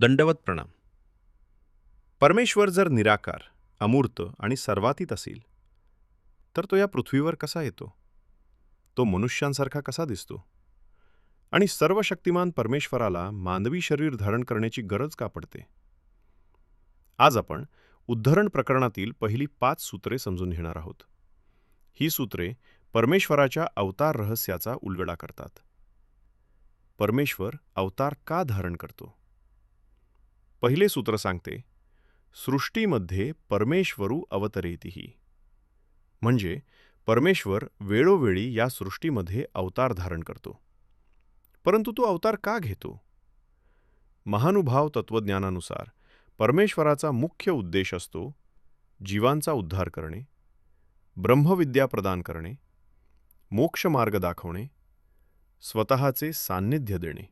दंडवत प्रणाम. परमेश्वर जर निराकार, अमूर्त आणि सर्वातीत असेल, तर तो या पृथ्वीवर कसा येतो? तो मनुष्यांसारखा कसा दिसतो? आणि सर्व शक्तिमान परमेश्वराला मानवी शरीर धारण करण्याची गरज का पडते? आज आपण उद्धरण प्रकरणातील पहिली 5 सूत्रे समजून घेणार आहोत. ही सूत्रे परमेश्वराच्या अवतार रहस्याचा उलगडा करतात. परमेश्वर अवतार का धारण करतो? पहिले सूत्र सांगते, सृष्टीमध्ये परमेश्वरू अवतरेतिही. म्हणजे परमेश्वर वेळोवेळी या सृष्टीमध्ये अवतार धारण करतो. परंतु तो अवतार का घेतो? महानुभाव तत्वज्ञानानुसार परमेश्वराचा मुख्य उद्देश असतो जीवांचा उद्धार करणे, ब्रह्मविद्या प्रदान करणे, मोक्षमार्ग दाखवणे, स्वतःचे सान्निध्य देणे.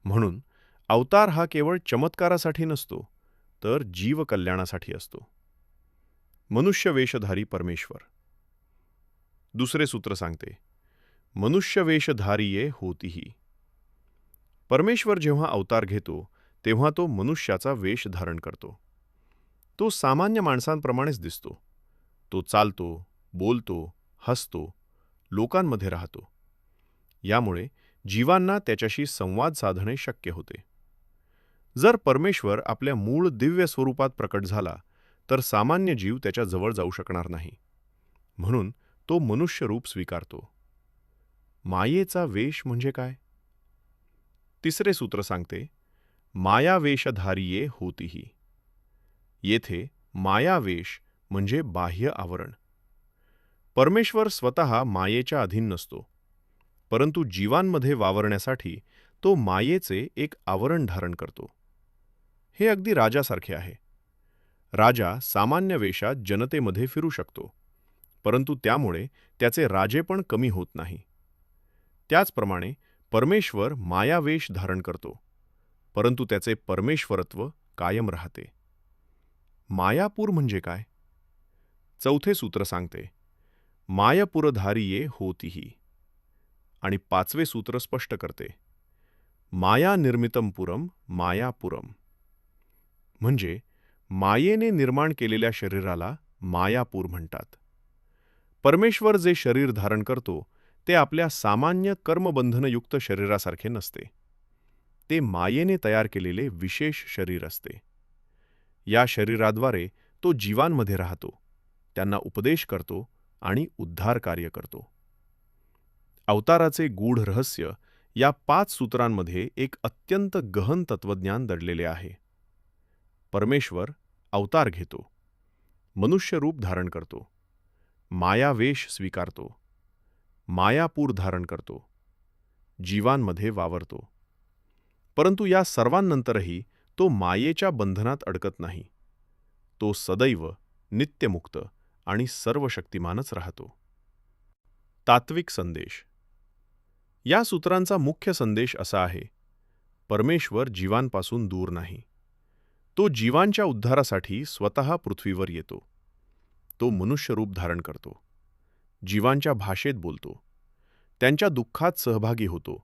म्हणून अवतार हा केवळ चमत्कारासाठी नसतो, तर जीवकल्याणासाठी असतो. मनुष्य वेशधारी परमेश्वर. दुसरे सूत्र सांगते, मनुष्य वेशधारिये होतीही. परमेश्वर जेव्हा अवतार घेतो तेव्हा तो मनुष्याचा वेश धारण करतो. तो सामान्य माणसांप्रमाणेच दिसतो. तो चालतो, बोलतो, हसतो, लोकांमध्ये राहतो. यामुळे जीवांना त्याच्याशी संवाद साधणे शक्य होते. जर परमेश्वर आपल्या मूळ दिव्य स्वरूपात प्रकट झाला तर सामान्य जीव त्याच्या जवळ जाऊ शकणार नाही. म्हणून तो मनुष्य रूप स्वीकारतो. मायेचा वेश म्हणजे काय? तिसरे सूत्र सांगते, मायावेशधारिये होतीही. येथे मायावेश म्हणजे बाह्य आवरण. परमेश्वर स्वतः मायेच्या अधीन नसतो, परंतु जीवांमध्ये वावरण्यासाठी तो मायेचे एक आवरण धारण करतो. हे अगदी राजासारखे आहे. राजा सामान्य वेशात जनतेमध्ये फिरू शकतो, परंतु त्यामुळे त्याचे राजेपण कमी होत नाही. त्याचप्रमाणे परमेश्वर मायावेश धारण करतो, परंतु त्याचे परमेश्वरत्व कायम राहते. मायापूर म्हणजे काय? चौथे सूत्र सांगते, मायपुरधारिये होतीही. आणि पाचवे सूत्र स्पष्ट करते, माया निर्मितम पुरम मायापुरम. म्हणजे मायेने निर्माण केलेल्या शरीराला मायापूर म्हणतात. परमेश्वर जे शरीर धारण करतो ते आपल्या सामान्य कर्मबंधनयुक्त शरीरासारखे नसते. ते मायेने तयार केलेले विशेष शरीर असते. या शरीराद्वारे तो जीवांमध्ये राहतो, त्यांना उपदेश करतो आणि उद्धार कार्य करतो. अवताराचे गूढ रहस्य या 5 सूत्रांमध्ये एक अत्यंत गहन तत्वज्ञान दडलेले आहे. परमेश्वर अवतार घेतो, मनुष्य रूप धारण करतो, मायावेश स्वीकारतो, मायापूर धारण करतो, जीवांमध्ये वावरतो. परंतु या सर्वांनंतरही तो मायेच्या बंधनात अडकत नाही. तो सदैव नित्यमुक्त आणि सर्वशक्तिमानच राहतो. तात्विक संदेश. या सूत्रांचा मुख्य संदेश असा आहे, परमेश्वर जीवांपासून दूर नाही. तो जीवांच्या उद्धारासाठी स्वतः पृथ्वीवर येतो. तो मनुष्य रूप धारण करतो, जीवांच्या भाषेत बोलतो, त्यांच्या दुःखात सहभागी होतो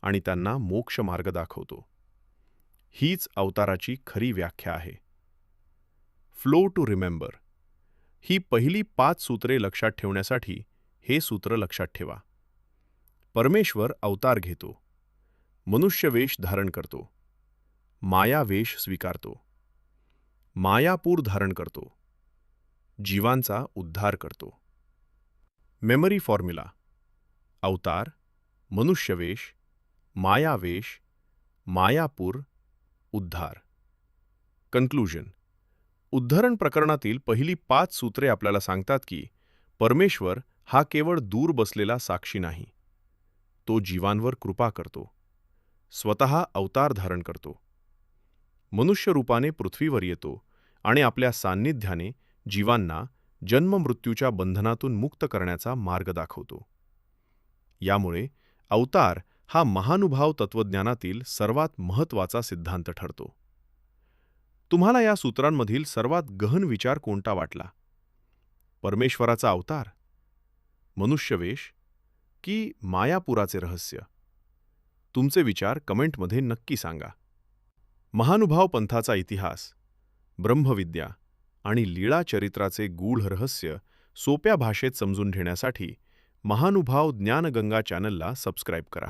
आणि त्यांना मोक्ष मार्ग दाखवतो. हीच अवताराची खरी व्याख्या आहे. Flow to remember. ही पहिली 5 सूत्रे लक्षात ठेवण्यासाठी हे सूत्र लक्षात ठेवा. परमेश्वर अवतार घेतो, मनुष्यवेश धारण करतो, मायावेश स्वीकारतो, मायापूर धारण करतो, जीवांचा उद्धार करतो. मेमरी फॉर्म्युला: अवतार, मनुष्यवेश, मायावेश, मायापूर, उद्धार. कन्क्लूजन. उद्धरण प्रकरणातील पहिली 5 सूत्रे आपल्याला सांगतात की परमेश्वर हा केवळ दूर बसलेला साक्षी नाही. तो जीवांवर कृपा करतो, स्वतः अवतार धारण करतो, मनुष्य रूपाने पृथ्वीवर येतो आणि आपल्या सान्निध्याने जीवांना जन्ममृत्यूच्या बंधनातून मुक्त करण्याचा मार्ग दाखवतो. यामुळे अवतार हा महानुभाव तत्वज्ञानातील सर्वात महत्त्वाचा सिद्धांत ठरतो. तुम्हाला या सूत्रांमधील सर्वात गहन विचार कोणता वाटला? परमेश्वराचा अवतार, मनुष्यवेश की मायापुराचे रहस्य? तुमचे विचार कमेंटमध्ये नक्की सांगा. महानुभाव पंथाचा इतिहास, ब्रह्मविद्या आणि लीळा चरित्राचे गूढ रहस्य सोप्या भाषेत समजून घेण्यासाठी महानुभाव ज्ञानगंगा चॅनलला सबस्क्राईब करा.